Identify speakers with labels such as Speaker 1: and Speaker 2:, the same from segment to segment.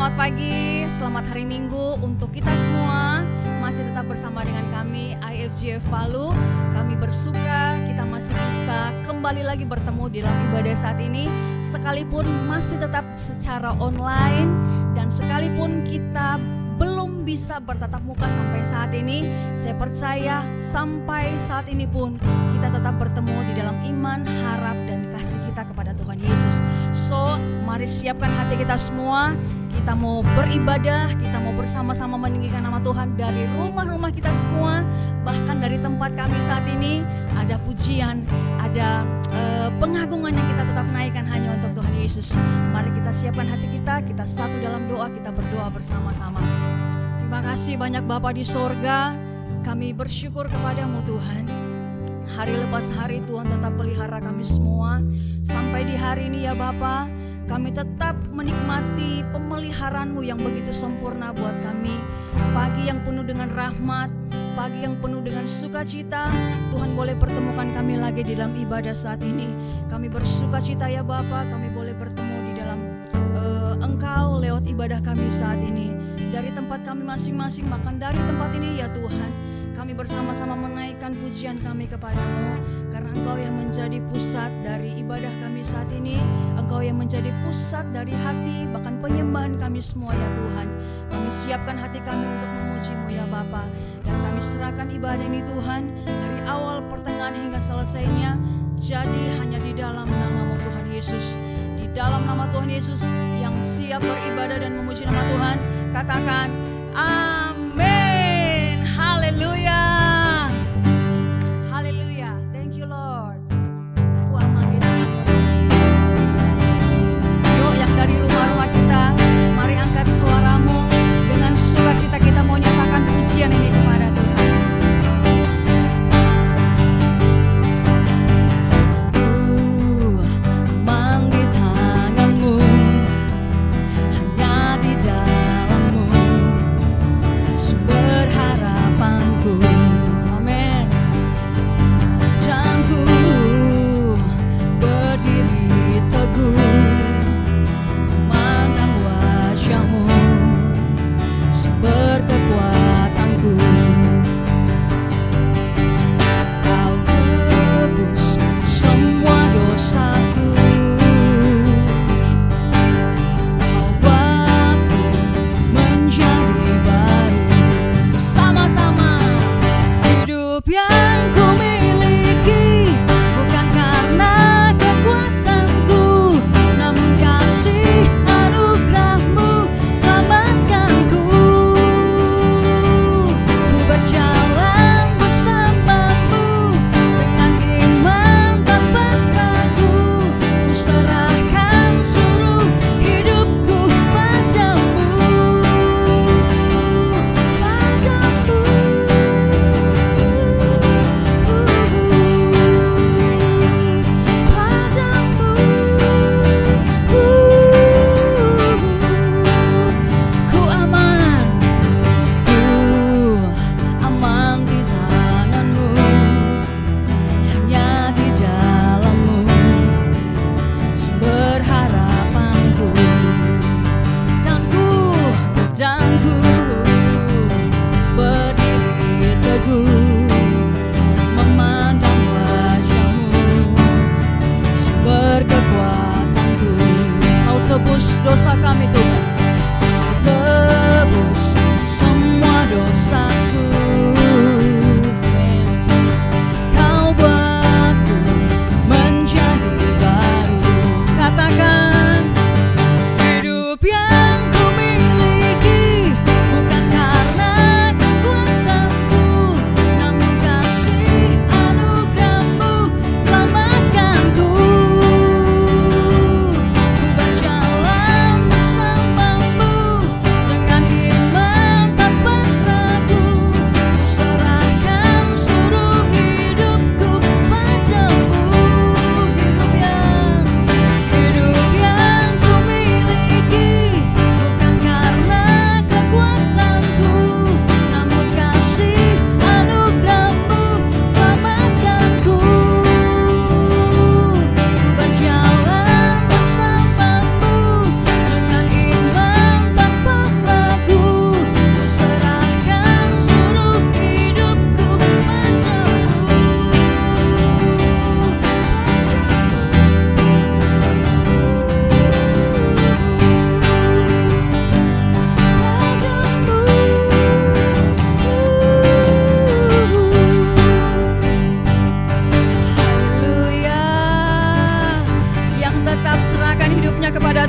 Speaker 1: Selamat pagi, selamat hari Minggu untuk kita semua. Masih tetap bersama dengan kami IFGF Palu. Kami bersuka kita masih bisa kembali lagi bertemu di dalam ibadah saat ini, sekalipun masih tetap secara online dan sekalipun kita belum bisa bertatap muka sampai saat ini. Saya percaya sampai saat ini pun kita tetap bertemu di dalam iman, harap dan kasih kita kepada Tuhan Yesus. So, mari siapkan hati kita semua. Kita mau beribadah, kita mau bersama-sama meninggikan nama Tuhan dari rumah-rumah kita semua. Bahkan dari tempat kami saat ini ada pujian, ada pengagungan yang kita tetap naikkan hanya untuk Tuhan Yesus. Mari kita siapkan hati kita satu dalam doa, kita berdoa bersama-sama. Terima kasih banyak Bapa di sorga, kami bersyukur kepadamu Tuhan. Hari lepas hari Tuhan tetap pelihara kami semua. Sampai di hari ini ya Bapa, kami tetap menikmati pemeliharaan-Mu yang begitu sempurna buat kami. Pagi yang penuh dengan rahmat, pagi yang penuh dengan sukacita. Tuhan boleh pertemukan kami lagi di dalam ibadah saat ini. Kami bersukacita ya Bapa, kami boleh bertemu di dalam Engkau lewat ibadah kami saat ini. Dari tempat kami masing-masing, bahkan dari tempat ini ya Tuhan, kami bersama-sama menaikkan pujian kami kepadamu. Karena Engkau yang menjadi pusat dari ibadah kami saat ini. Engkau yang menjadi pusat dari hati, bahkan penyembahan kami semua ya Tuhan. Kami siapkan hati kami untuk memuji-Mu ya Bapa. Dan kami serahkan ibadah ini Tuhan, dari awal pertengahan hingga selesainya, jadi hanya di dalam nama-Mu Tuhan Yesus. Di dalam nama Tuhan Yesus yang siap beribadah dan memuji nama Tuhan, katakan amin. Haleluya. Haleluya. Thank you Lord. Ku aman di tangan-Mu. Yuk yang dari rumah-rumah kita, mari angkat suaramu. Dengan sukacita kita mau nyatakan pujian ini kepada Tuhan. Dosa kami Tuhan, tebus semua dosaku. Kau buatku menjadi baru. Katakan hidup yang ku miliki bukan karena kekuatanku, namun kasih anugerah-Mu selamatkanku. Berjalan bersamamu dengan iman tanpa ragu.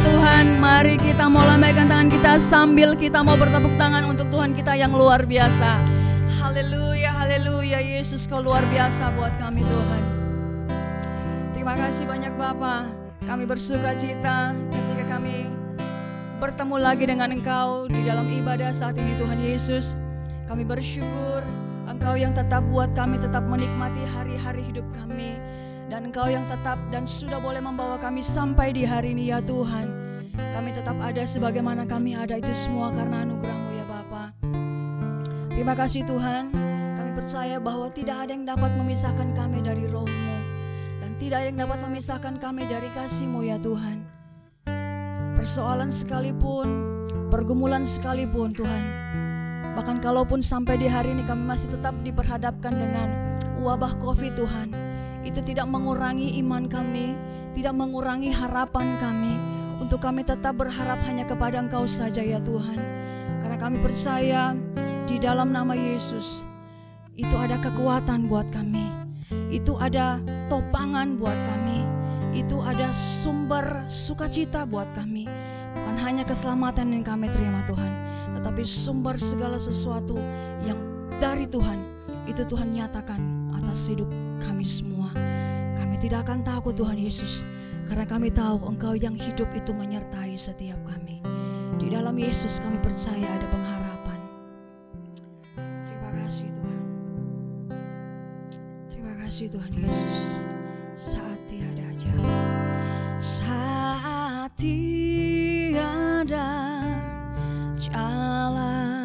Speaker 1: Tuhan. Mari kita mau lambaikan tangan kita sambil kita mau bertepuk tangan untuk Tuhan kita yang luar biasa. Haleluya, haleluya. Yesus kau luar biasa buat kami Tuhan. Terima kasih banyak Bapa. Kami bersuka cita ketika kami bertemu lagi dengan Engkau di dalam ibadah saat ini Tuhan Yesus. Kami bersyukur Engkau yang tetap buat kami tetap menikmati hari-hari hidup kami. Dan Engkau yang tetap dan sudah boleh membawa kami sampai di hari ini ya Tuhan. Kami tetap ada sebagaimana kami ada, itu semua karena anugerah-Mu ya Bapa. Terima kasih Tuhan. Kami percaya bahwa tidak ada yang dapat memisahkan kami dari Roh-Mu. Dan tidak ada yang dapat memisahkan kami dari kasih-Mu ya Tuhan. Persoalan sekalipun, pergumulan sekalipun Tuhan. Bahkan kalaupun sampai di hari ini kami masih tetap diperhadapkan dengan wabah COVID Tuhan. Itu tidak mengurangi iman kami, tidak mengurangi harapan kami. Untuk kami tetap berharap hanya kepada Engkau saja ya Tuhan. Karena kami percaya di dalam nama Yesus itu ada kekuatan buat kami. Itu ada topangan buat kami. Itu ada sumber sukacita buat kami. Bukan hanya keselamatan yang kami terima Tuhan, tetapi sumber segala sesuatu yang dari Tuhan, itu Tuhan nyatakan atas hidup kami semua. Kami tidak akan takut Tuhan Yesus, karena kami tahu Engkau yang hidup itu menyertai setiap kami. Di dalam Yesus kami percaya ada pengharapan. Terima kasih Tuhan. Terima kasih Tuhan Yesus. Saat tiada jalan, saat tiada jalan,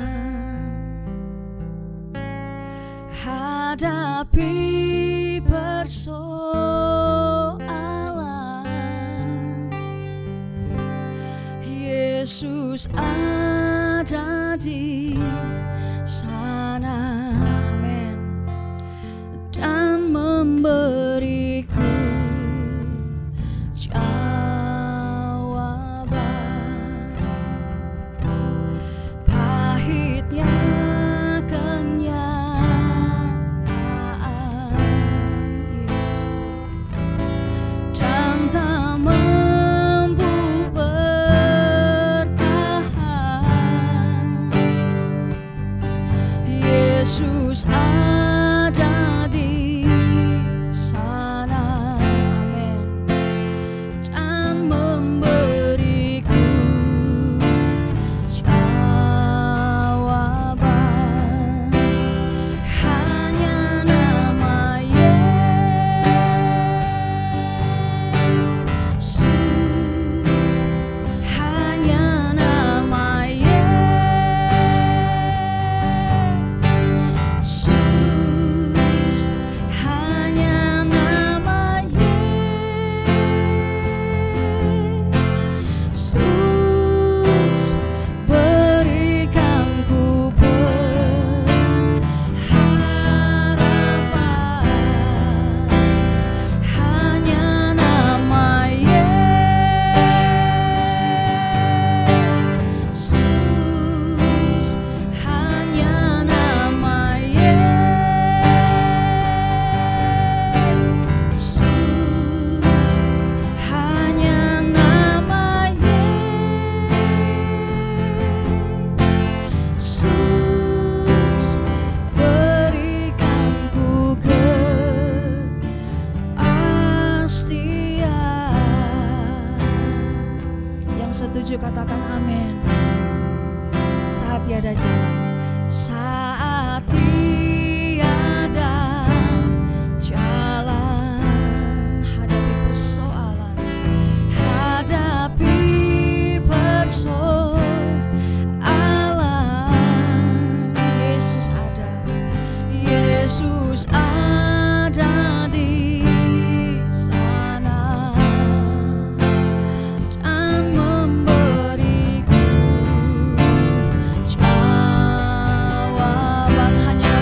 Speaker 1: hadapi persoalan, Yesus ada di sana, amin, dan memberiku jawaban. Pahitnya Yesus ada di sana, amin, dan memberiku jawaban. Hanya nama Yesus, hanya nama setuju katakan amin. Saat tiada jalan, saat tiada jalan, hadapi persoalan, hadapi persoalan, Yesus ada, Yesus ada di sana. Hanya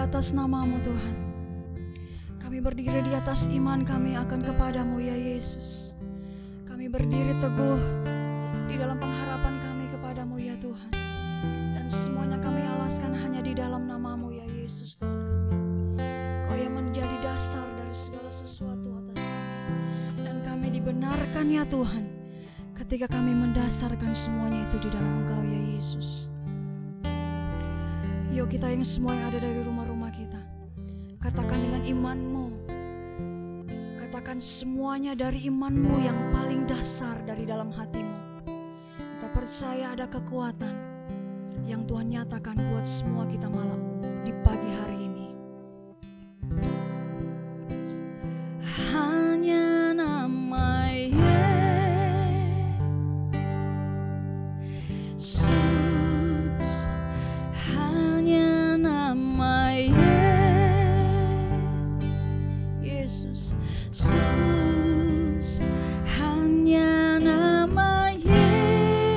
Speaker 1: Atas namamu Tuhan, kami berdiri di atas iman kami akan kepadamu ya Yesus. Kami berdiri teguh di dalam pengharapan kami kepadamu ya Tuhan. Dan semuanya kami alaskan hanya di dalam namamu ya Yesus Tuhan kami. Kau yang menjadi dasar dari segala sesuatu atas kami. Dan kami dibenarkan ya Tuhan ketika kami mendasarkan semuanya itu di dalam Engkau ya Yesus. Yuk kita yang semua yang ada dari rumah-rumah kita, katakan dengan imanmu, katakan semuanya dari imanmu yang paling dasar dari dalam hatimu. Kita percaya ada kekuatan yang Tuhan nyatakan buat semua kita malam di pagi hari ini. Hanya nama Yesus, hanya nama Yesus, Yesus, hanya nama Yesus,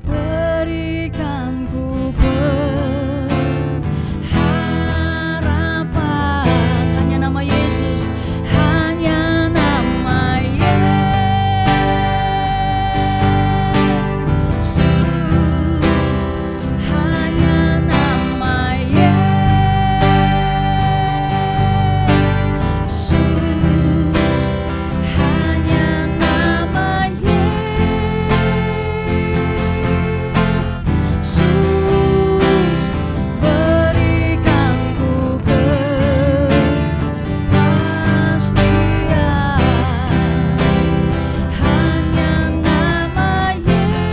Speaker 1: berikan ku pengharapan. Hanya nama Yesus, hanya nama Yesus, hanya nama Yesus, hanya nama Yesus, berikan ku kepastian. Hanya nama Yesus,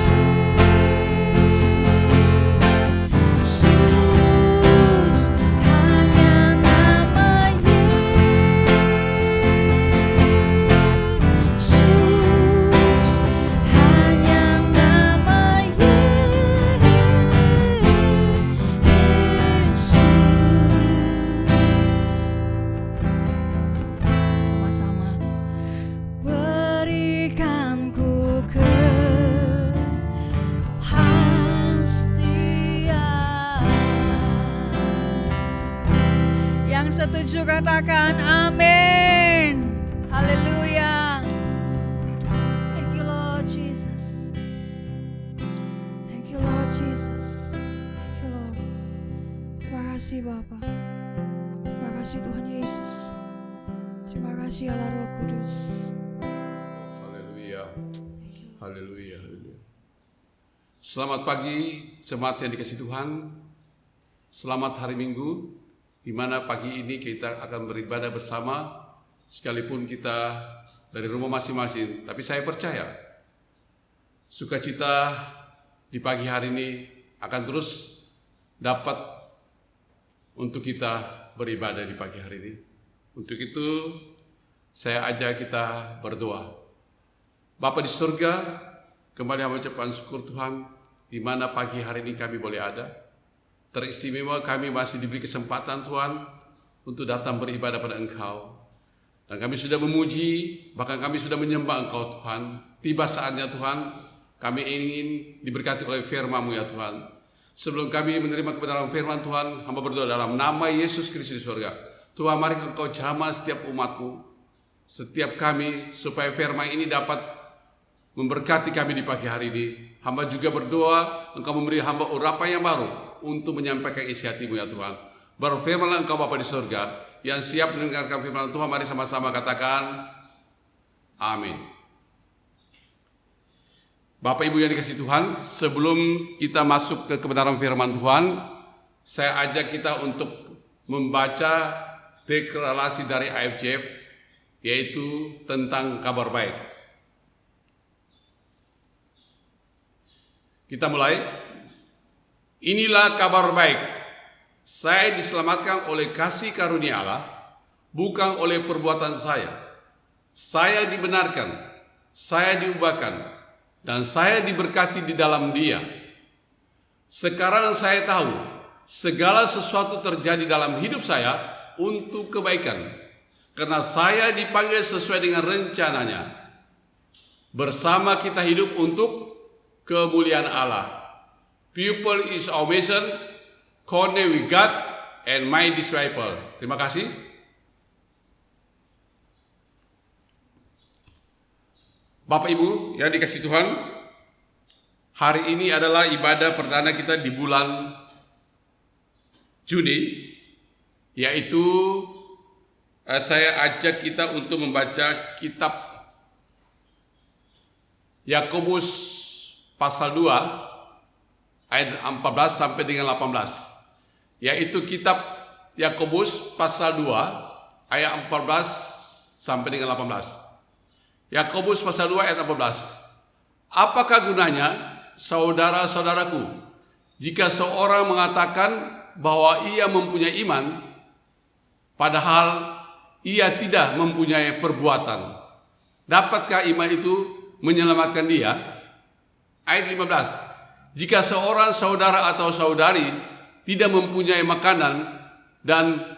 Speaker 1: hanya nama Yesus, hanya nama Yesus. Sama-sama. Berikan ku kepastian. Yang setuju katakan amin. Haleluya. Thank you Lord Jesus. Thank you Lord Jesus. Thank you Lord. Terima kasih Bapa. Terima kasih Tuhan Yesus. Terima kasih Allah Roh Kudus.
Speaker 2: Haleluya. Haleluya. Haleluya. Selamat pagi jemaat yang dikasihi Tuhan. Selamat hari Minggu, di mana pagi ini kita akan beribadah bersama, sekalipun kita dari rumah masing-masing. Tapi saya percaya sukacita di pagi hari ini akan terus dapat untuk kita beribadah di pagi hari ini. Untuk itu saya ajak kita berdoa. Bapa di surga, kembali hamba ucapkan syukur Tuhan, di mana pagi hari ini kami boleh ada. Teristimewa kami masih diberi kesempatan Tuhan untuk datang beribadah pada Engkau. Dan kami sudah memuji, bahkan kami sudah menyembah Engkau Tuhan. Tiba saatnya Tuhan, kami ingin diberkati oleh firman-Mu ya Tuhan. Sebelum kami menerima kebenaran firman Tuhan, hamba berdoa dalam nama Yesus Kristus di surga. Tuhan, mari Engkau jamah setiap umat-Mu, setiap kami, supaya firman ini dapat memberkati kami di pagi hari ini. Hamba juga berdoa, Engkau memberi hamba urapan yang baru untuk menyampaikan isi hati-Mu ya Tuhan. Berfirmanlah Engkau Bapa di surga, yang siap mendengarkan firman Tuhan, mari sama-sama katakan amin. Bapak Ibu yang dikasihi Tuhan, sebelum kita masuk ke kebenaran firman Tuhan, saya ajak kita untuk membaca deklarasi dari IFJF, yaitu tentang kabar baik. Kita mulai. Inilah kabar baik. Saya diselamatkan oleh kasih karunia Allah, bukan oleh perbuatan saya. Saya dibenarkan, saya diubahkan, dan saya diberkati di dalam Dia. Sekarang saya tahu segala sesuatu terjadi dalam hidup saya untuk kebaikan, karena saya dipanggil sesuai dengan rencananya. Bersama kita hidup untuk kemuliaan Allah. People is our mission, connect with God and my disciple. Terima kasih. Bapak Ibu yang dikasihi Tuhan, hari ini adalah ibadah perdana kita di bulan Juni, yaitu saya ajak kita untuk membaca kitab Yakobus pasal 2 ayat 14 sampai dengan 18, yaitu kitab Yakobus pasal 2 ayat 14 sampai dengan 18. Yakobus pasal 2 ayat 14. Apakah gunanya, saudara-saudaraku, jika seorang mengatakan bahwa ia mempunyai iman, padahal ia tidak mempunyai perbuatan? Dapatkah iman itu menyelamatkan dia? Ayat 15. Jika seorang saudara atau saudari tidak mempunyai makanan dan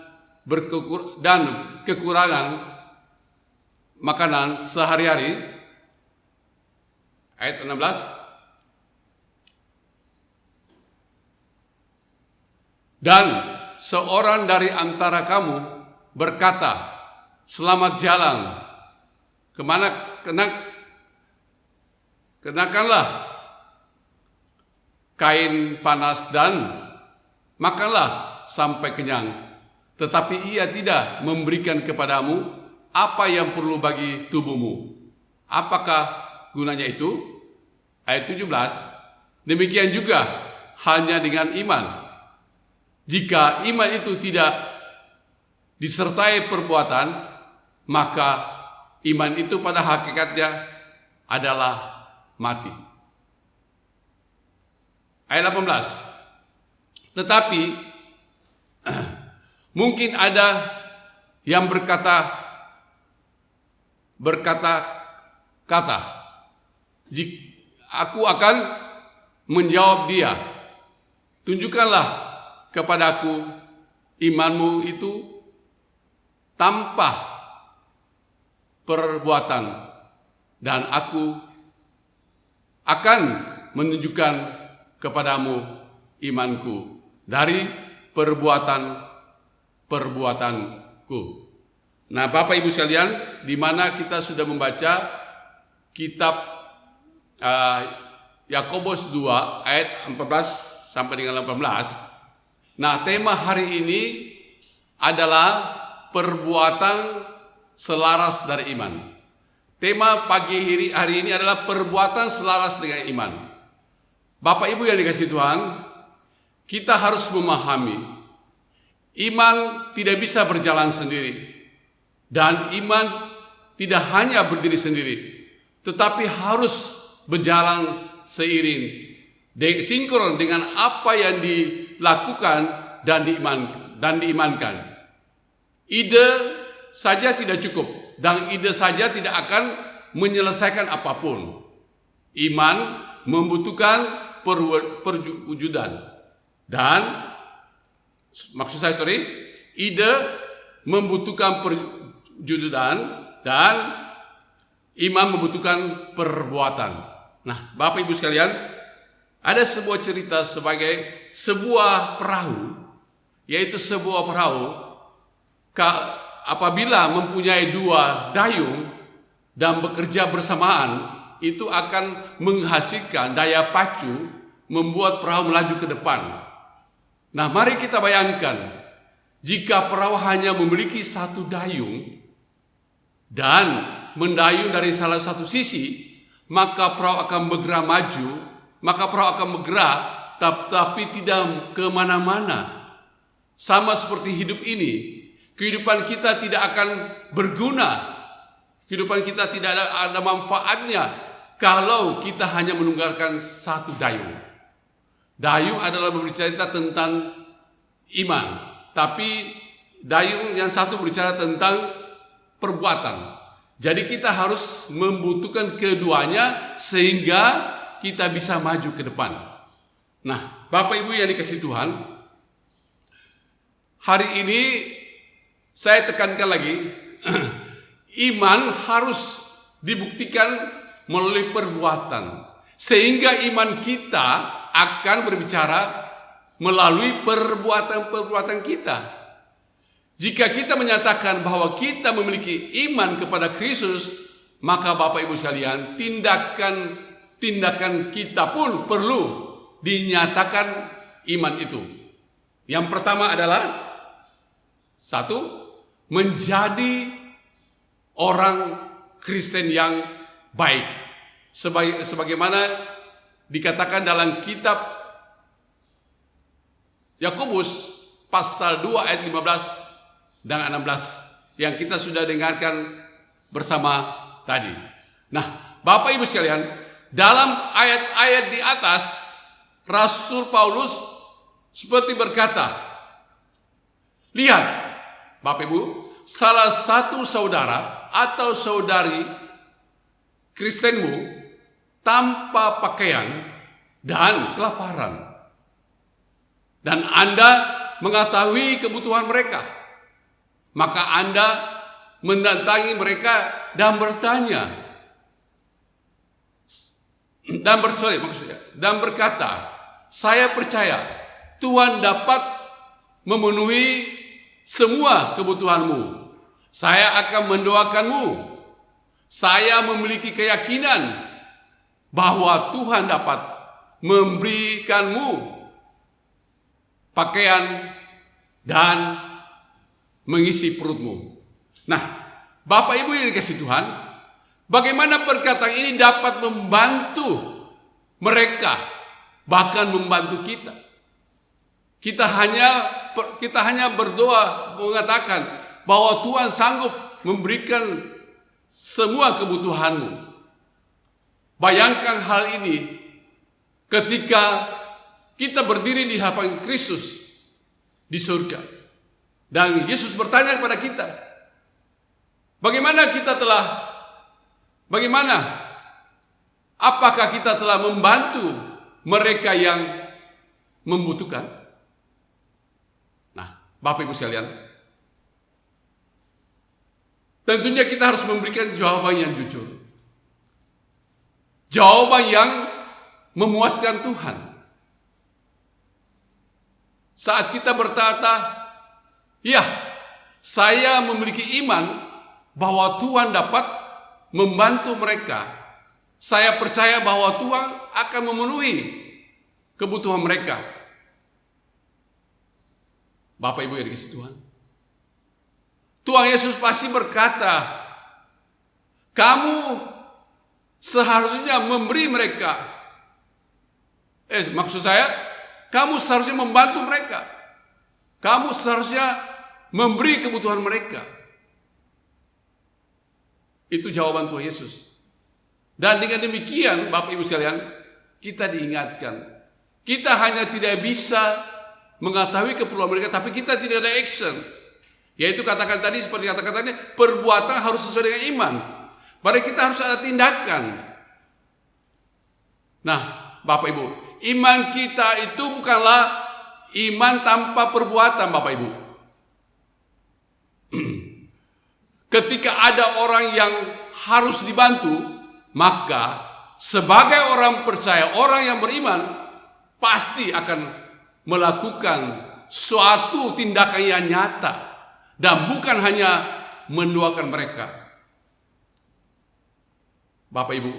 Speaker 2: kekurangan makanan sehari-hari, ayat 16, dan seorang dari antara kamu berkata, selamat jalan, kenakanlah kain panas dan makanlah sampai kenyang, tetapi ia tidak memberikan kepadamu apa yang perlu bagi tubuhmu. Apakah gunanya itu? Ayat 17. Demikian juga halnya dengan iman. Jika iman itu tidak disertai perbuatan, maka iman itu pada hakikatnya adalah mati. Ayat 18. Tetapi mungkin ada yang berkata-kata, aku akan menjawab dia, tunjukkanlah kepadaku imanmu itu tanpa perbuatan, dan aku akan menunjukkan kepadamu imanku dari perbuatanku. Nah, Bapak Ibu sekalian, di mana kita sudah membaca kitab Yakobus 2 ayat 14 sampai dengan 18. Nah, tema hari ini adalah perbuatan selaras dari iman. Tema pagi hari ini adalah perbuatan selaras dengan iman. Bapak Ibu yang dikasihi Tuhan, kita harus memahami iman tidak bisa berjalan sendiri. Dan iman tidak hanya berdiri sendiri, tetapi harus berjalan seiring, sinkron dengan apa yang dilakukan dan diimankan. Ide saja tidak cukup, dan ide saja tidak akan menyelesaikan apapun. Iman membutuhkan perwujudan. Dan ide membutuhkan dan iman membutuhkan perbuatan. Nah, Bapak Ibu sekalian, ada sebuah cerita sebagai sebuah perahu, yaitu sebuah perahu apabila mempunyai dua dayung dan bekerja bersamaan, itu akan menghasilkan daya pacu membuat perahu melaju ke depan. Nah, mari kita bayangkan jika perahu hanya memiliki satu dayung dan mendayung dari salah satu sisi, maka perahu akan bergerak maju, maka perahu akan bergerak tapi tidak kemana-mana. Sama seperti hidup ini, kehidupan kita tidak akan berguna, kehidupan kita tidak ada manfaatnya kalau kita hanya menunggangi satu dayung. Dayung adalah berbicara tentang iman, tapi dayung yang satu berbicara tentang perbuatan. Jadi kita harus membutuhkan keduanya sehingga kita bisa maju ke depan. Nah, Bapak Ibu yang dikasihi Tuhan, hari ini saya tekankan lagi, iman harus dibuktikan melalui perbuatan. Sehingga iman kita akan berbicara melalui perbuatan-perbuatan kita. Jika kita menyatakan bahwa kita memiliki iman kepada Kristus, maka Bapak Ibu sekalian, tindakan kita pun perlu dinyatakan iman itu. Yang pertama adalah satu, menjadi orang Kristen yang baik. Sebagaimana dikatakan dalam kitab Yakobus pasal 2 ayat 15 dan 16 yang kita sudah dengarkan bersama tadi. Nah, Bapak Ibu sekalian, dalam ayat-ayat di atas Rasul Paulus seperti berkata, lihat Bapak Ibu, salah satu saudara atau saudari Kristenmu tanpa pakaian dan kelaparan, dan Anda mengetahui kebutuhan mereka, maka Anda mendatangi mereka dan bertanya dan berkata, saya percaya Tuhan dapat memenuhi semua kebutuhanmu. Saya akan mendoakanmu. Saya memiliki keyakinan bahwa Tuhan dapat memberikanmu pakaian dan mengisi perutmu. Nah, Bapak Ibu yang dikasihi Tuhan, bagaimana perkataan ini dapat membantu mereka, bahkan membantu kita. Kita hanya berdoa mengatakan bahwa Tuhan sanggup memberikan semua kebutuhanmu. Bayangkan hal ini ketika kita berdiri di hadapan Kristus di surga. Dan Yesus bertanya kepada kita, apakah kita telah membantu mereka yang membutuhkan? Nah, Bapak Ibu sekalian, tentunya kita harus memberikan jawaban yang jujur. Jawaban yang memuaskan Tuhan. Saat kita berkata, ya, saya memiliki iman bahwa Tuhan dapat membantu mereka. Saya percaya bahwa Tuhan akan memenuhi kebutuhan mereka. Bapak Ibu yang dikasihi Tuhan, Tuhan Yesus pasti berkata, kamu seharusnya memberi mereka. Maksud saya, kamu seharusnya membantu mereka. Kamu seharusnya memberi kebutuhan mereka. Itu jawaban Tuhan Yesus. Dan dengan demikian, Bapak Ibu sekalian, kita diingatkan, kita hanya tidak bisa mengetahui keperluan mereka, tapi kita tidak ada action. Yaitu katakan tadi, seperti kata-kata tadi, perbuatan harus sesuai dengan iman. Mari kita harus ada tindakan. Nah, Bapak Ibu, iman kita itu bukanlah iman tanpa perbuatan, Bapak Ibu. ketika ada orang yang harus dibantu, maka sebagai orang percaya, orang yang beriman pasti akan melakukan suatu tindakan yang nyata dan bukan hanya mendoakan mereka. Bapak Ibu,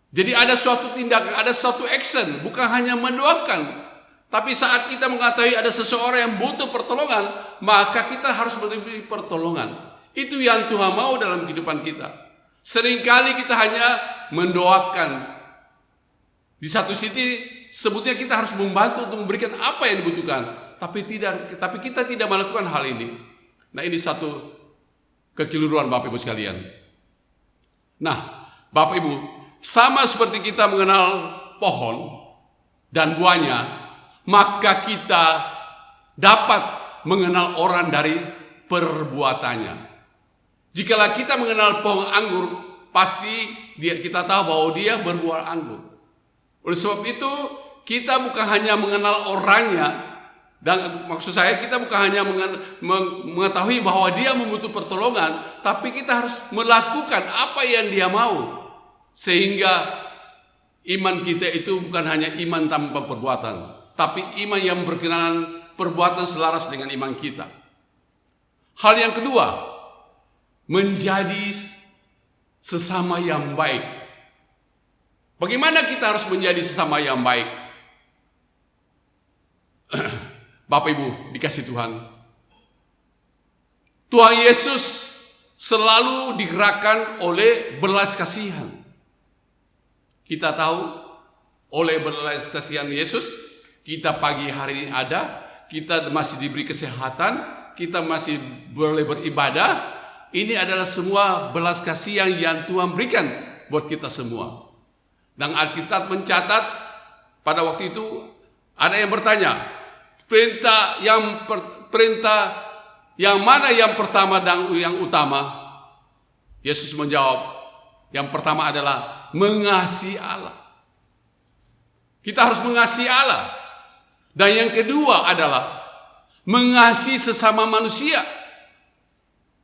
Speaker 2: jadi ada suatu tindakan, ada suatu action, bukan hanya mendoakan. Tapi saat kita mengetahui ada seseorang yang butuh pertolongan, maka kita harus memberi pertolongan. Itu yang Tuhan mau dalam kehidupan kita. Seringkali kita hanya mendoakan. Di satu sisi sebutnya kita harus membantu untuk memberikan apa yang dibutuhkan, tapi kita tidak melakukan hal ini. Nah, ini satu kekeliruan Bapak Ibu sekalian. Nah, Bapak Ibu, sama seperti kita mengenal pohon dan buahnya, maka kita dapat mengenal orang dari perbuatannya. Jikalau kita mengenal pohon anggur, pasti kita tahu bahwa dia berbuah anggur. Oleh sebab itu, kita bukan hanya mengenal orangnya, dan maksud saya kita bukan hanya mengetahui bahwa dia membutuhkan pertolongan, tapi kita harus melakukan apa yang dia mau. Sehingga iman kita itu bukan hanya iman tanpa perbuatan, tapi iman yang berkenan perbuatan selaras dengan iman kita. Hal yang kedua, menjadi sesama yang baik. Bagaimana kita harus menjadi sesama yang baik? Bapak Ibu dikasih Tuhan, Tuhan Yesus selalu digerakkan oleh belas kasihan. Kita tahu oleh belas kasihan Yesus, kita pagi hari ini ada, kita masih diberi kesehatan, kita masih boleh beribadah. Ini adalah semua belas kasihan yang Tuhan berikan buat kita semua. Dan Alkitab mencatat pada waktu itu ada yang bertanya, perintah yang mana yang pertama dan yang utama? Yesus menjawab, yang pertama adalah mengasihi Allah. Kita harus mengasihi Allah. Dan yang kedua adalah mengasihi sesama manusia.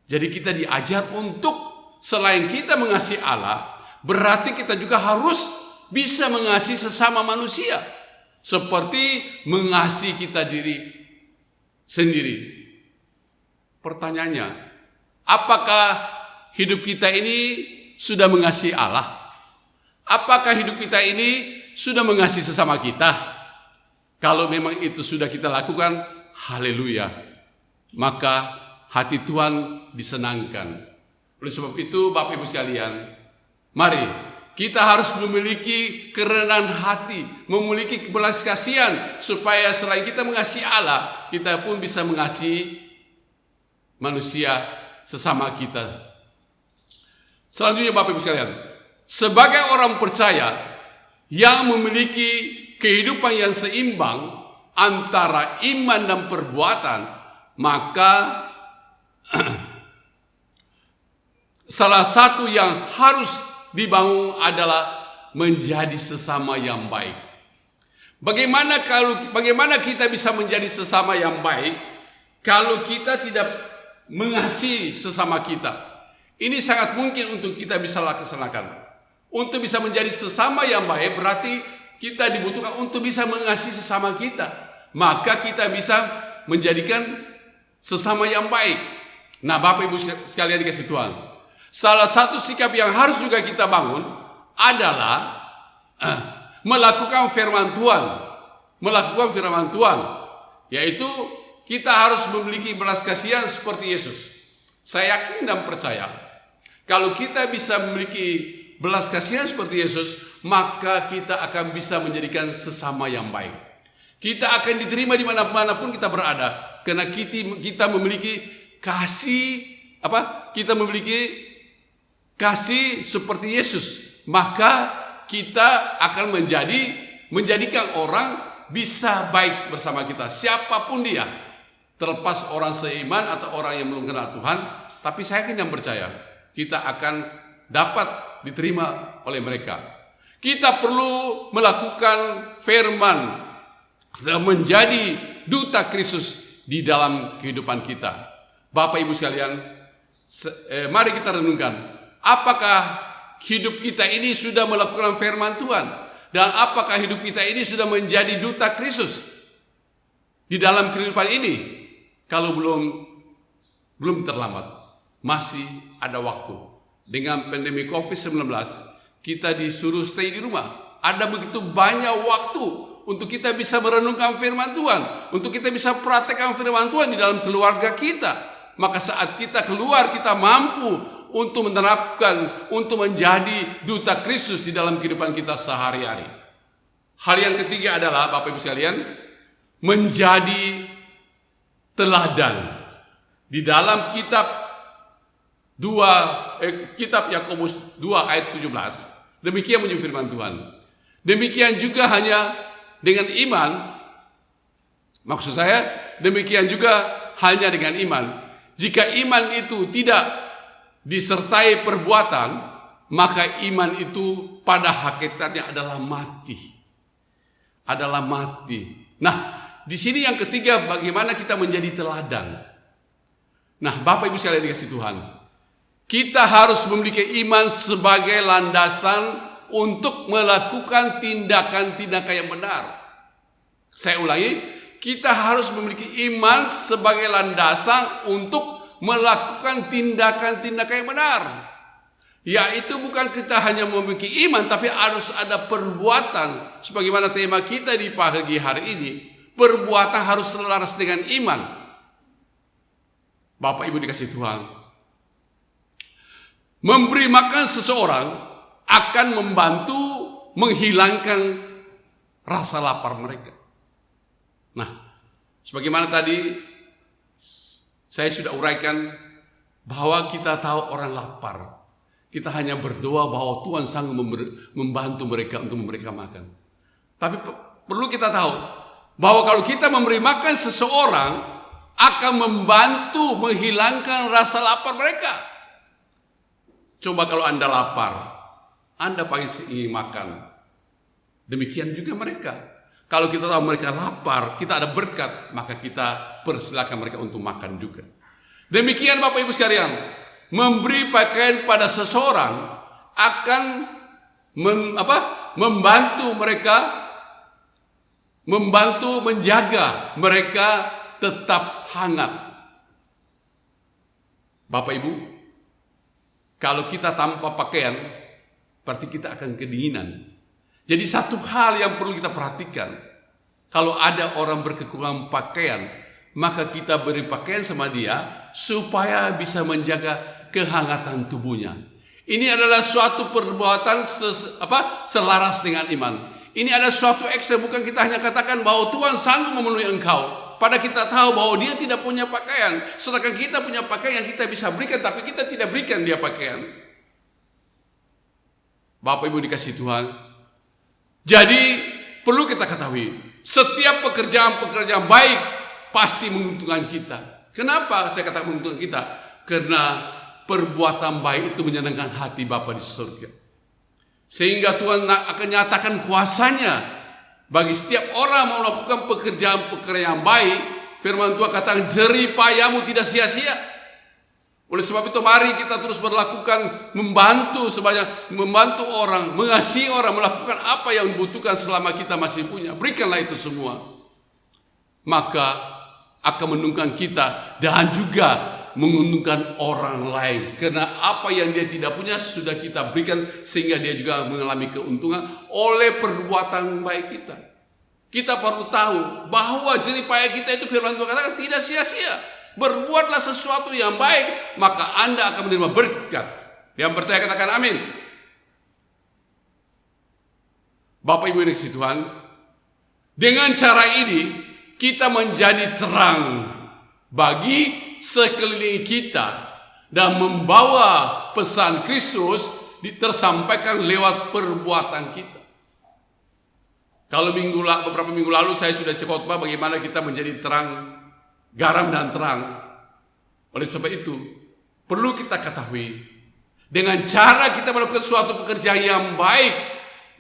Speaker 2: Jadi kita diajar untuk selain kita mengasihi Allah, berarti kita juga harus bisa mengasihi sesama manusia. Seperti mengasihi kita diri sendiri. Pertanyaannya, apakah hidup kita ini sudah mengasihi Allah? Apakah hidup kita ini sudah mengasihi sesama kita? Kalau memang itu sudah kita lakukan, haleluya, maka hati Tuhan disenangkan. Oleh sebab itu Bapak Ibu sekalian, mari kita harus memiliki kerendahan hati, memiliki belas kasihan, supaya selain kita mengasihi Allah, kita pun bisa mengasihi manusia sesama kita. Selanjutnya Bapak Ibu sekalian, sebagai orang percaya yang memiliki kehidupan yang seimbang antara iman dan perbuatan, maka salah satu yang harus dibangun adalah menjadi sesama yang baik. Bagaimana kita bisa menjadi sesama yang baik kalau kita tidak mengasihi sesama kita? Ini sangat mungkin untuk kita bisa laksanakan. Untuk bisa menjadi sesama yang baik berarti kita dibutuhkan untuk bisa mengasihi sesama kita. Maka kita bisa menjadikan sesama yang baik. Nah, Bapak Ibu sekalian dikasih Tuhan, salah satu sikap yang harus juga kita bangun adalah melakukan firman Tuhan. Melakukan firman Tuhan, yaitu kita harus memiliki belas kasihan seperti Yesus. Saya yakin dan percaya, kalau kita bisa memiliki belas kasihan seperti Yesus, maka kita akan bisa menjadikan sesama yang baik. Kita akan diterima di mana-pun kita berada, karena kita memiliki kasih Kita memiliki kasih seperti Yesus, maka kita akan menjadikan orang bisa baik bersama kita, siapapun dia, terlepas orang seiman atau orang yang belum kenal Tuhan. Tapi saya yakin dan percaya kita akan dapat diterima oleh mereka. Kita perlu melakukan firman dan menjadi duta Kristus di dalam kehidupan kita. Bapak Ibu sekalian, Mari kita renungkan, apakah hidup kita ini sudah melakukan firman Tuhan, dan apakah hidup kita ini sudah menjadi duta Kristus di dalam kehidupan ini? Kalau belum terlambat, masih ada waktu. Dengan pandemi COVID-19, kita disuruh stay di rumah. Ada begitu banyak waktu untuk kita bisa merenungkan firman Tuhan, untuk kita bisa praktekkan firman Tuhan di dalam keluarga kita. Maka saat kita keluar, kita mampu untuk menerapkan, untuk menjadi duta Kristus di dalam kehidupan kita sehari-hari. Hal yang ketiga adalah, Bapak Ibu sekalian, menjadi teladan. Di dalam kitab Yakobus 2 ayat 17, demikian menjadi firman Tuhan. Demikian juga hanya dengan iman, maksud saya demikian juga hanya dengan iman. Jika iman itu tidak disertai perbuatan, maka iman itu pada hakikatnya adalah mati. Adalah mati. Nah, di sini yang ketiga, bagaimana kita menjadi teladan. Nah, Bapak Ibu sekalian dikasih Tuhan, kita harus memiliki iman sebagai landasan untuk melakukan tindakan-tindakan yang benar. Saya ulangi, kita harus memiliki iman sebagai landasan untuk melakukan tindakan-tindakan yang benar. Yaitu bukan kita hanya memiliki iman, tapi harus ada perbuatan. Sebagaimana tema kita di pagi hari ini, perbuatan harus selaras dengan iman. Bapak Ibu dikasih Tuhan, memberi makan seseorang akan membantu menghilangkan rasa lapar mereka. Nah, sebagaimana tadi saya sudah uraikan bahwa kita tahu orang lapar, kita hanya berdoa bahwa Tuhan sanggup membantu mereka untuk mereka makan. Tapi perlu kita tahu bahwa kalau kita memberi makan seseorang akan membantu menghilangkan rasa lapar mereka. Coba kalau Anda lapar, Anda pasti ingin makan. Demikian juga mereka. Kalau kita tahu mereka lapar, kita ada berkat, maka kita persilakan mereka untuk makan juga. Demikian Bapak Ibu sekalian, memberi pakaian pada seseorang akan membantu mereka, membantu menjaga mereka tetap hangat. Bapak Ibu, kalau kita tanpa pakaian, berarti kita akan kedinginan. Jadi satu hal yang perlu kita perhatikan, kalau ada orang berkekurangan pakaian, maka kita beri pakaian sama dia supaya bisa menjaga kehangatan tubuhnya. Ini adalah suatu perbuatan selaras dengan iman. Ini adalah suatu action, bukan kita hanya katakan bahwa Tuhan sanggup memenuhi engkau. Pada kita tahu bahwa dia tidak punya pakaian, sedangkan kita punya pakaian yang kita bisa berikan, tapi kita tidak berikan dia pakaian. Bapak Ibu dikasih Tuhan, jadi perlu kita ketahui, setiap pekerjaan baik pasti menguntungkan kita. Kenapa saya katakan menguntungkan kita? Karena perbuatan baik itu menyenangkan hati Bapa di surga. Sehingga Tuhan akan nyatakan kuasanya bagi setiap orang mau melakukan pekerjaan yang baik. Firman Tuhan katakan, jerih payahmu tidak sia-sia. Oleh sebab itu mari kita terus berlakukan membantu orang, mengasihi orang, melakukan apa yang dibutuhkan selama kita masih punya. Berikanlah itu semua. Maka akan menguntungkan kita dan juga menguntungkan orang lain. Karena apa yang dia tidak punya sudah kita berikan, sehingga dia juga mengalami keuntungan oleh perbuatan baik kita. Kita perlu tahu bahwa jerih payah kita itu, firman Tuhan katakan, tidak sia-sia. Berbuatlah sesuatu yang baik, maka Anda akan menerima berkat. Yang percaya katakan amin. Bapak Ibu yang dikasihi Tuhan, dengan cara ini kita menjadi terang bagi sekeliling kita dan membawa pesan Kristus tersampaikan lewat perbuatan kita. Kalau beberapa minggu lalu saya sudah khotbah bagaimana kita menjadi terang, garam dan terang. Oleh sebab itu perlu kita ketahui, dengan cara kita melakukan suatu pekerjaan yang baik,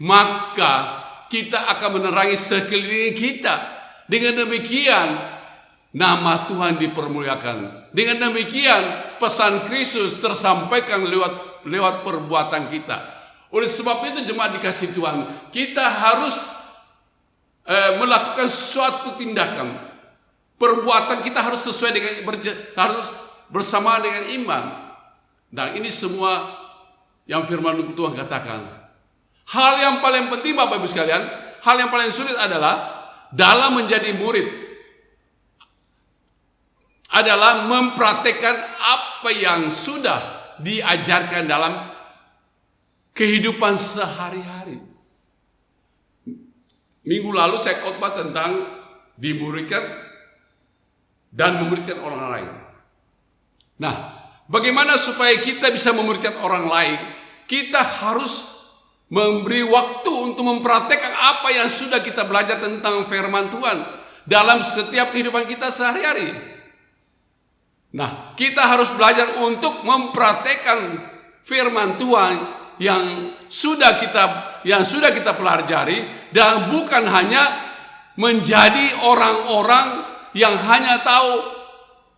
Speaker 2: maka kita akan menerangi sekeliling kita. Dengan demikian nama Tuhan dipermuliakan. Dengan demikian pesan Kristus tersampaikan lewat perbuatan kita. Oleh sebab itu jemaat dikasih Tuhan, kita harus melakukan suatu tindakan. Perbuatan kita harus sesuai dengan harus bersama dengan iman. Dan ini semua yang firman Tuhan katakan. Hal yang paling penting Bapak Ibu sekalian, hal yang paling sulit adalah dalam menjadi murid adalah mempraktekkan apa yang sudah diajarkan dalam kehidupan sehari-hari. Minggu lalu saya khotbah tentang dimuridkan dan memuridkan orang lain. Nah, bagaimana supaya kita bisa memuridkan orang lain? Kita harus memberi waktu untuk mempraktekkan apa yang sudah kita belajar tentang firman Tuhan dalam setiap kehidupan kita sehari-hari. Nah, kita harus belajar untuk mempraktekkan firman Tuhan yang sudah kita pelajari, dan bukan hanya menjadi orang-orang yang hanya tahu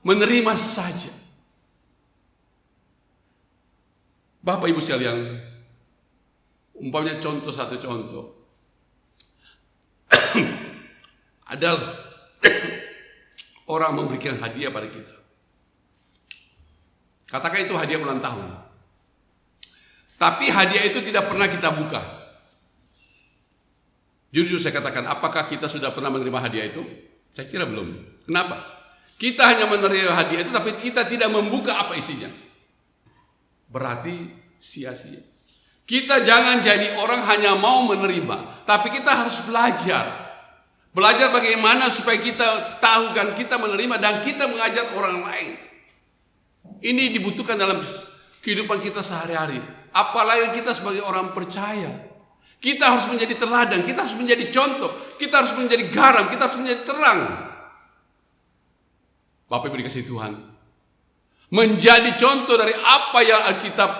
Speaker 2: menerima saja. Bapak Ibu sekalian, umpamanya satu contoh. Ada orang memberikan hadiah pada kita. Katakan itu hadiah ulang tahun. Tapi hadiah itu tidak pernah kita buka. Jujur saya katakan, apakah kita sudah pernah menerima hadiah itu? Saya kira belum. Kenapa? Kita hanya menerima hadiah itu, tapi kita tidak membuka apa isinya. Berarti sia-sia. Kita jangan jadi orang hanya mau menerima, tapi kita harus belajar. Belajar bagaimana supaya kita tahu kan kita menerima dan kita mengajar orang lain. Ini dibutuhkan dalam kehidupan kita sehari-hari. Apalagi kita sebagai orang percaya. Kita harus menjadi teladan, kita harus menjadi contoh, kita harus menjadi garam, kita harus menjadi terang. Bapak Ibu dikasihi Tuhan, menjadi contoh dari apa yang Alkitab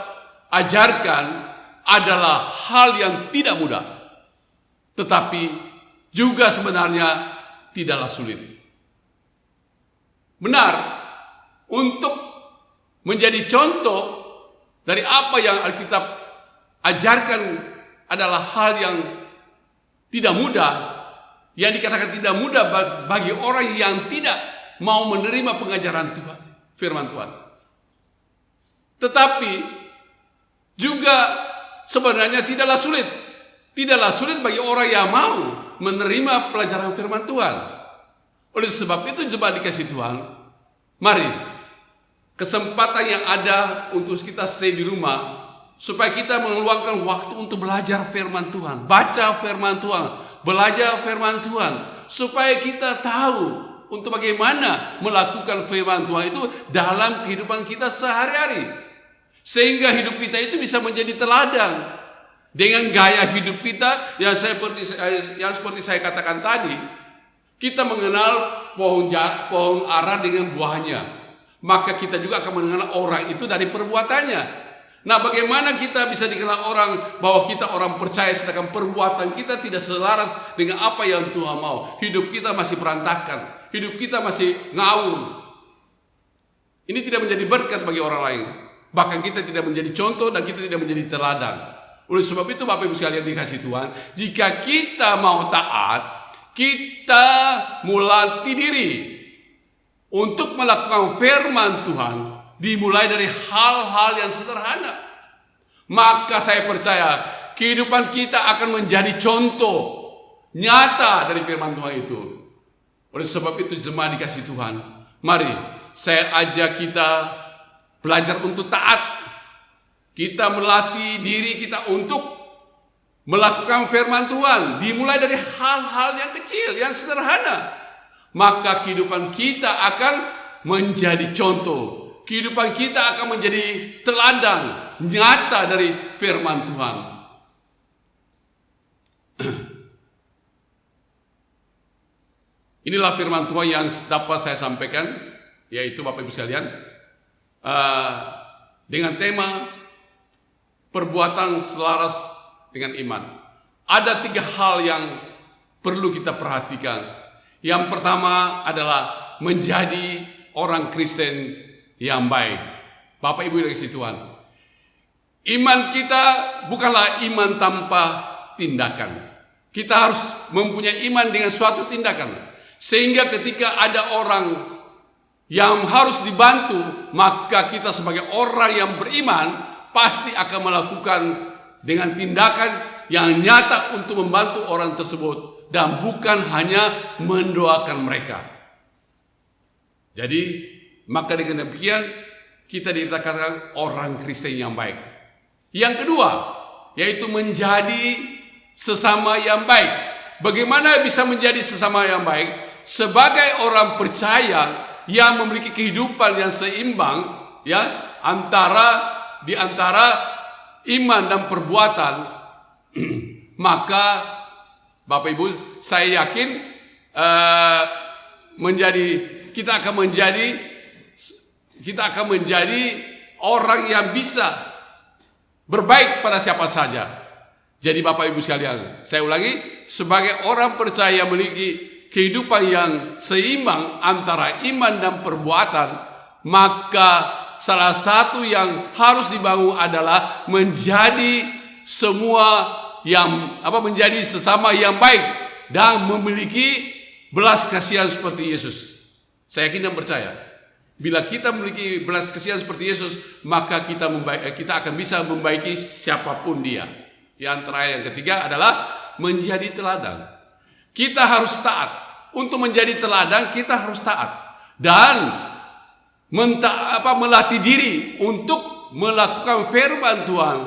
Speaker 2: ajarkan adalah hal yang tidak mudah, tetapi juga sebenarnya tidaklah sulit. Benar, untuk menjadi contoh dari apa yang Alkitab ajarkan adalah hal yang tidak mudah, yang dikatakan tidak mudah bagi orang yang tidak mau menerima pengajaran Tuhan, firman Tuhan. Tetapi juga sebenarnya tidaklah sulit. Tidaklah sulit bagi orang yang mau menerima pelajaran firman Tuhan. Oleh sebab itu jemaat dikasih Tuhan, mari kesempatan yang ada untuk kita stay di rumah, supaya kita meluangkan waktu untuk belajar firman Tuhan, baca firman Tuhan, belajar firman Tuhan, supaya kita tahu untuk bagaimana melakukan firman Tuhan itu dalam kehidupan kita sehari-hari, sehingga hidup kita itu bisa menjadi teladan dengan gaya hidup kita yang seperti saya katakan tadi. Kita mengenal pohon ara dengan buahnya, maka kita juga akan mengenal orang itu dari perbuatannya. Nah, bagaimana kita bisa dikenal orang bahwa kita orang percaya sedangkan perbuatan kita tidak selaras dengan apa yang Tuhan mau? Hidup kita masih berantakan, hidup kita masih ngawur. Ini tidak menjadi berkat bagi orang lain. Bahkan kita tidak menjadi contoh dan kita tidak menjadi teladan. Oleh sebab itu Bapak Ibu sekalian dikasih Tuhan, jika kita mau taat, kita melatih diri untuk melakukan firman Tuhan. Dimulai dari hal-hal yang sederhana. Maka saya percaya kehidupan kita akan menjadi contoh nyata dari firman Tuhan itu. Oleh sebab itu jemaat dikasih Tuhan, mari saya ajak kita belajar untuk taat. Kita melatih diri kita untuk melakukan firman Tuhan. Dimulai dari hal-hal yang kecil, yang sederhana. Maka kehidupan kita akan menjadi contoh. Kehidupan kita akan menjadi teladan nyata dari firman Tuhan. Inilah firman Tuhan yang dapat saya sampaikan, yaitu Bapak Ibu sekalian, dengan tema perbuatan selaras dengan iman. Ada 3 hal yang perlu kita perhatikan. Yang pertama adalah menjadi orang Kristen yang baik. Bapak Ibu yang dikasihi Tuhan, iman kita bukanlah iman tanpa tindakan. Kita harus mempunyai iman dengan suatu tindakan, sehingga ketika ada orang yang harus dibantu, maka kita sebagai orang yang beriman pasti akan melakukan dengan tindakan yang nyata untuk membantu orang tersebut, dan bukan hanya mendoakan mereka. Jadi maka dengan demikian kita dikatakan orang Kristen yang baik. Yang kedua, yaitu menjadi sesama yang baik. Bagaimana bisa menjadi sesama yang baik? Sebagai orang percaya yang memiliki kehidupan yang seimbang, ya, di antara iman dan perbuatan, maka Bapak Ibu, saya yakin kita akan menjadi orang yang bisa berbaik pada siapa saja. Jadi Bapak Ibu sekalian, saya ulangi, sebagai orang percaya yang memiliki kehidupan yang seimbang antara iman dan perbuatan, maka salah satu yang harus dibangun adalah menjadi menjadi sesama yang baik dan memiliki belas kasihan seperti Yesus. Saya yakin dan percaya, bila kita memiliki belas kasihan seperti Yesus, maka kita akan bisa membaiki siapapun dia. Yang terakhir, yang ketiga adalah menjadi teladan. Kita harus taat. Untuk menjadi teladan kita harus taat dan melatih diri untuk melakukan firman Tuhan.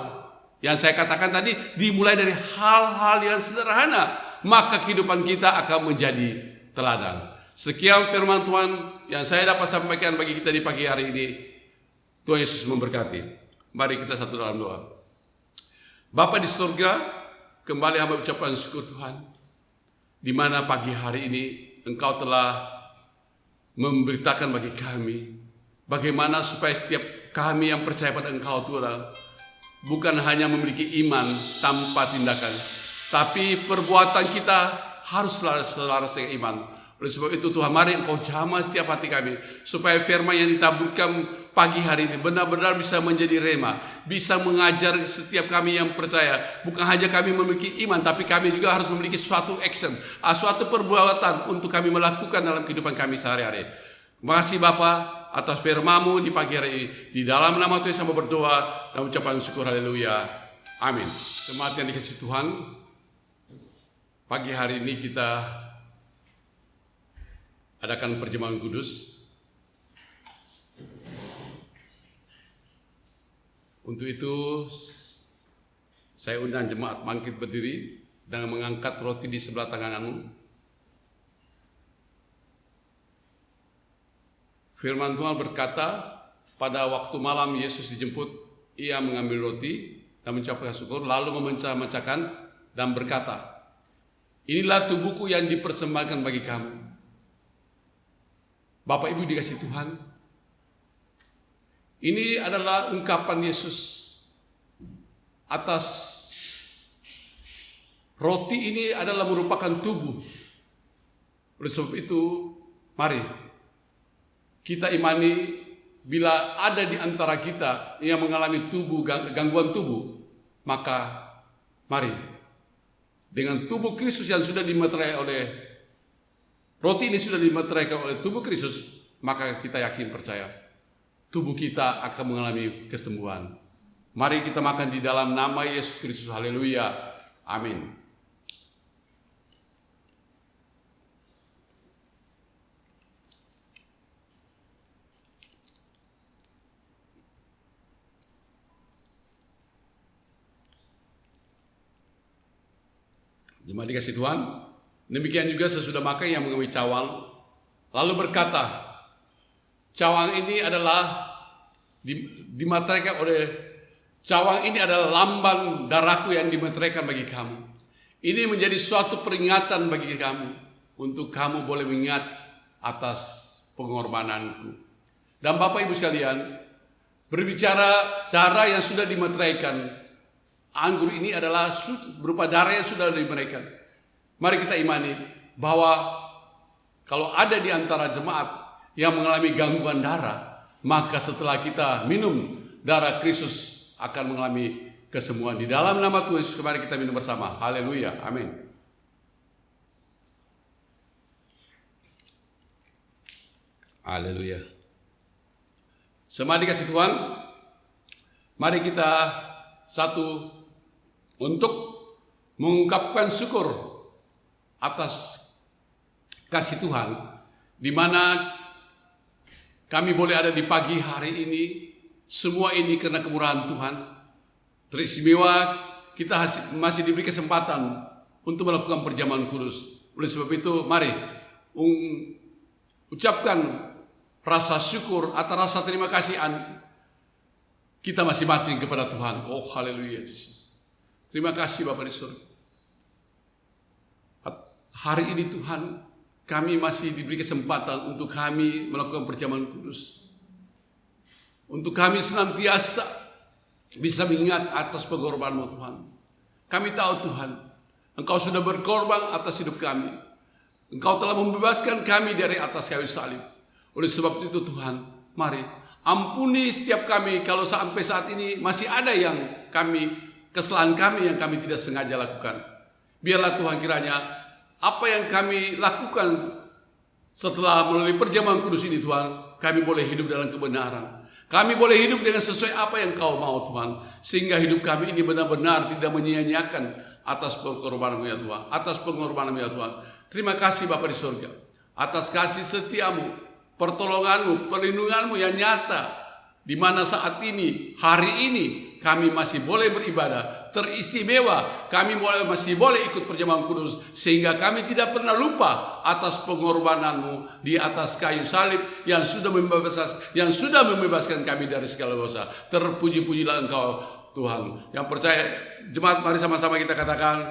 Speaker 2: Yang saya katakan tadi, dimulai dari hal-hal yang sederhana, maka kehidupan kita akan menjadi teladan. Sekian firman Tuhan yang saya dapat sampaikan bagi kita di pagi hari ini. Tuhan Yesus memberkati. Mari kita satu dalam doa. Bapa di surga, kembali hamba ucapkan syukur Tuhan, di mana pagi hari ini Engkau telah memberitakan bagi kami bagaimana supaya setiap kami yang percaya pada Engkau Tuhan bukan hanya memiliki iman tanpa tindakan, tapi perbuatan kita harus selaras dengan iman. Oleh sebab itu Tuhan, mari Engkau jamah setiap hati kami, supaya firman yang ditaburkan pagi hari ini benar-benar bisa menjadi rema, bisa mengajar setiap kami yang percaya. Bukan hanya kami memiliki iman, tapi kami juga harus memiliki suatu action, suatu perbuatan untuk kami melakukan dalam kehidupan kami sehari-hari. Terima kasih Bapa atas firman-Mu di pagi hari ini. Di dalam nama Tuhan saya berdoa dan ucapan syukur, haleluya, amin. Jemaat yang dikasihi Tuhan, pagi hari ini kita adakan perjamuan kudus. Untuk itu saya undang jemaat bangkit berdiri dan mengangkat roti di sebelah tanganmu. Firman Tuhan berkata, pada waktu malam Yesus dijemput, ia mengambil roti dan mengucapkan syukur, lalu memecah-mecahkan dan berkata, inilah tubuhku yang dipersembahkan bagi kamu. Bapak Ibu dikasihi Tuhan, ini adalah ungkapan Yesus atas roti ini adalah merupakan tubuh. Oleh sebab itu, mari kita imani bila ada di antara kita yang mengalami gangguan tubuh, maka mari dengan tubuh Kristus yang sudah dimeterai oleh roti ini sudah dimeteraikan oleh tubuh Kristus, maka kita yakin percaya tubuh kita akan mengalami kesembuhan. Mari kita makan di dalam nama Yesus Kristus. Haleluya. Amin. Jemaat dikasihi Tuhan, demikian juga sesudah makan yang mengambil cawang, lalu berkata, cawang ini adalah dimeteraikan oleh cawang ini adalah lambang darahku yang dimeteraikan bagi kamu. Ini menjadi suatu peringatan bagi kamu untuk kamu boleh mengingat atas pengorbananku. Dan Bapak Ibu sekalian, berbicara darah yang sudah dimeteraikan, anggur ini adalah berupa darah yang sudah dimeteraikan. Mari kita imani bahwa kalau ada di antara jemaat yang mengalami gangguan darah, maka setelah kita minum darah Kristus akan mengalami kesembuhan. Di dalam nama Tuhan Yesus kemarin kita minum bersama. Haleluya. Amin. Haleluya. Semua dikasih Tuhan, mari kita satu untuk mengungkapkan syukur atas kasih Tuhan, di mana kami boleh ada di pagi hari ini. Semua ini karena kemurahan Tuhan. Teristimewa kita masih diberi kesempatan untuk melakukan perjamuan kudus. Oleh sebab itu, mari ucapkan rasa syukur atau rasa terima kasih kita masing-masing kepada Tuhan. Oh, haleluya. Terima kasih Bapa di surga. Hari ini Tuhan, kami masih diberi kesempatan untuk kami melakukan perjamuan kudus. Untuk kami senantiasa bisa mengingat atas pengorbanan-Mu Tuhan. Kami tahu Tuhan, Engkau sudah berkorban atas hidup kami. Engkau telah membebaskan kami dari atas kayu salib. Oleh sebab itu Tuhan, mari ampuni setiap kami kalau sampai saat ini masih ada yang kesalahan kami yang kami tidak sengaja lakukan. Biarlah Tuhan kiranya apa yang kami lakukan setelah melalui perjamuan kudus ini Tuhan, kami boleh hidup dalam kebenaran. Kami boleh hidup dengan sesuai apa yang Kau mau Tuhan. Sehingga hidup kami ini benar-benar tidak menyia-nyiakan atas pengorbanan-Mu ya Tuhan. Atas pengorbanan-Mu ya Tuhan. Terima kasih Bapa di surga. Atas kasih setia-Mu, pertolongan-Mu, perlindungan-Mu yang nyata. Di mana saat ini, hari ini, kami masih boleh beribadah. Teristimewa, kami masih boleh ikut perjamuan kudus. Sehingga kami tidak pernah lupa atas pengorbanan-Mu di atas kayu salib yang sudah membebaskan kami dari segala dosa. Terpuji-pujilah Engkau Tuhan. Yang percaya, jemaat mari sama-sama kita katakan,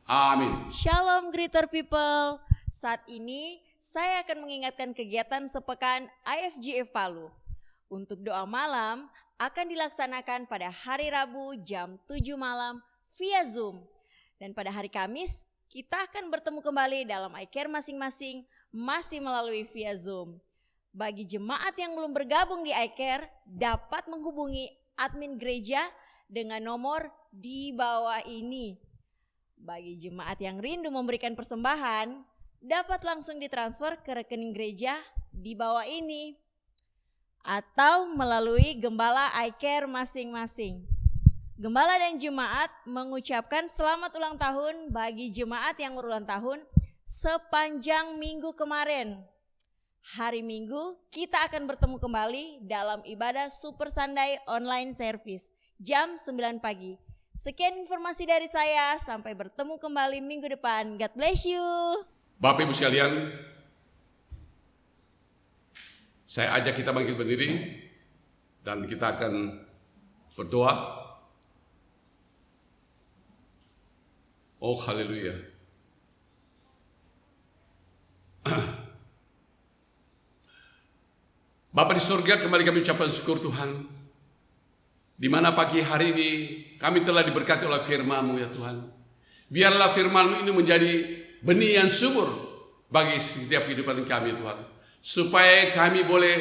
Speaker 2: amin.
Speaker 1: Shalom Greater People. Saat ini saya akan mengingatkan kegiatan sepekan IFGF Palu. Untuk doa malam akan dilaksanakan pada hari Rabu jam 7 malam via Zoom. Dan pada hari Kamis kita akan bertemu kembali dalam iCare masing-masing masih melalui via Zoom. Bagi jemaat yang belum bergabung di iCare dapat menghubungi admin gereja dengan nomor di bawah ini. Bagi jemaat yang rindu memberikan persembahan dapat langsung ditransfer ke rekening gereja di bawah ini. Atau melalui gembala iCare masing-masing. Gembala dan jemaat mengucapkan selamat ulang tahun bagi jemaat yang berulang tahun sepanjang minggu kemarin. Hari Minggu kita akan bertemu kembali dalam ibadah Super Sunday online service jam 9 pagi. Sekian informasi dari saya, sampai bertemu kembali minggu depan. God bless you.
Speaker 2: Bapak Ibu sekalian, saya ajak kita bangkit berdiri dan kita akan berdoa. Oh haleluya. Bapa di surga, kembali kami ucapkan syukur Tuhan, di mana pagi hari ini kami telah diberkati oleh firman-Mu ya Tuhan. Biarlah firman-Mu ini menjadi benih yang subur bagi setiap kehidupan kami ya Tuhan, supaya kami boleh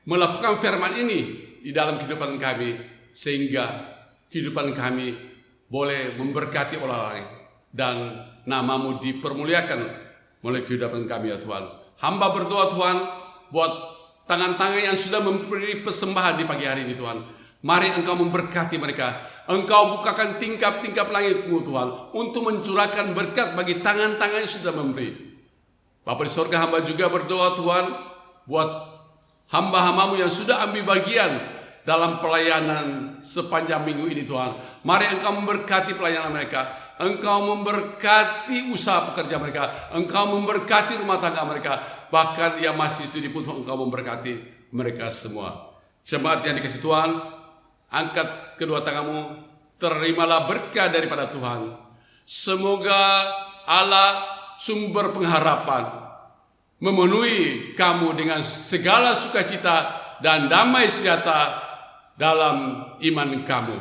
Speaker 2: melakukan firman ini di dalam kehidupan kami, sehingga kehidupan kami boleh memberkati orang lain dan nama-Mu dipermuliakan melalui kehidupan kami ya Tuhan. Hamba berdoa Tuhan buat tangan-tangan yang sudah memberi persembahan di pagi hari ini Tuhan. Mari Engkau memberkati mereka. Engkau bukakan tingkap-tingkap langit-Mu Tuhan untuk mencurahkan berkat bagi tangan-tangan yang sudah memberi. Bapa di surga, hamba juga berdoa Tuhan buat hamba-hamba-Mu yang sudah ambil bagian dalam pelayanan sepanjang minggu ini Tuhan. Mari Engkau memberkati pelayanan mereka. Engkau memberkati usaha pekerja mereka. Engkau memberkati rumah tangga mereka. Bahkan yang masih studi pun Engkau memberkati mereka semua. Jemaat yang dikasih Tuhan, angkat kedua tanganmu, terimalah berkah daripada Tuhan. Semoga Allah sumber pengharapan memenuhi kamu dengan segala sukacita dan damai sejahtera dalam iman kamu,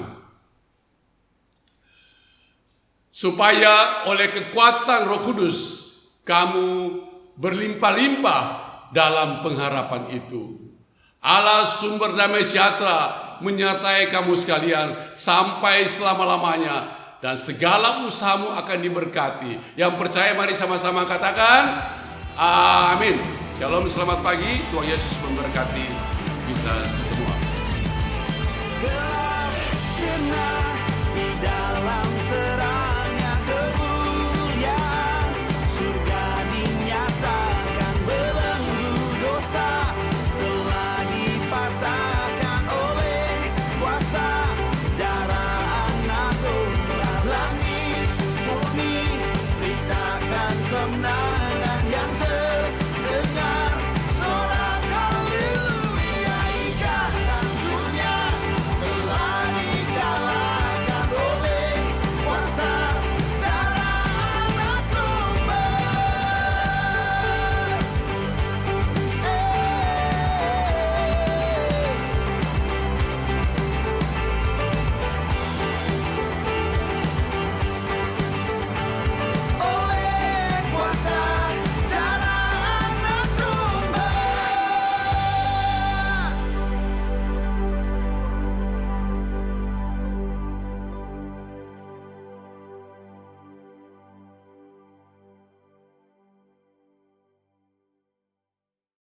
Speaker 2: supaya oleh kekuatan Roh Kudus kamu berlimpah-limpah dalam pengharapan itu. Allah sumber damai sejahtera menyertai kamu sekalian sampai selama-lamanya, dan segala usahamu akan diberkati. Yang percaya mari sama-sama katakan amin. Shalom, selamat pagi. Tuhan Yesus memberkati kita semua.
Speaker 3: Gelap sinar di dalam terangnya kemuliaan, surga dinyatakan belenggu dosa telah dipatahkan oleh kuasa darah anak domba. Langit bumi beritakan kemenangan